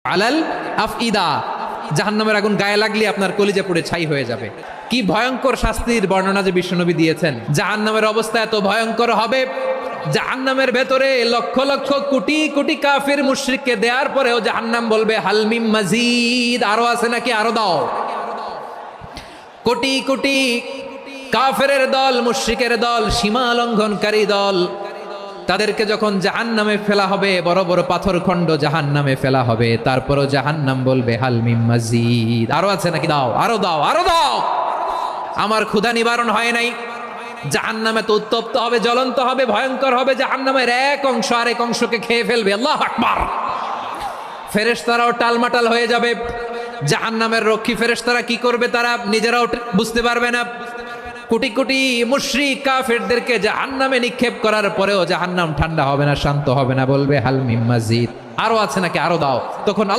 আলাল আফইদা, জাহান্নামের আগুন গায়ে লাগলে আপনার কলিজা পুড়ে ছাই হয়ে যাবে। কি ভয়ঙ্কর শাস্তির বর্ণনা যে বিশ্বনবী দিয়েছেন। জাহান্নামের অবস্থা এত ভয়ঙ্কর হবে, জাহান্নামের ভেতরে লক্ষ লক্ষ কোটি কোটি কাফির মুশরিককে দেওয়ার পরেও জাহান্নাম বলবে হালমিম মাজিদ, আরো আছে নাকি, আরো দাও। কোটি কোটি কাফেরের দল, মুশরিকের দল, সীমা লঙ্ঘনকারী দল, তাদেরকে যখন জাহান্নামে ফেলা হবে, বড় বড় পাথরখণ্ড জাহান্নামে ফেলা হবে, তারপরও জাহান্নাম বলবে হালমিম মাজিদ, আরো আছে নাকি, দাও, আরো দাও, আরো দাও। আমার ক্ষুধা নিবারণ হয় নাই। জাহান্নামে তো উত্তপ্ত হবে, জ্বলন্ত হবে, ভয়ঙ্কর হবে। জাহান্নামের এক অংশ আরেক অংশকে খেয়ে ফেলবে। আল্লাহু আকবার। ফেরেশতারাও টালমাটাল হয়ে যাবে। জাহান্নামের রক্ষী ফেরেশতারা কি করবে তারা নিজেরাও বুঝতে পারবে না। কোটি কোটি মুশরিক কাফেরদেরকে জাহান্নামে নিক্ষেপ করার পরেও জাহান্নাম ঠান্ডা হবে না, শান্ত হবে না, বলবে হালমিম মাজিদ, আরো আছে নাকি, আরো দাও। তখন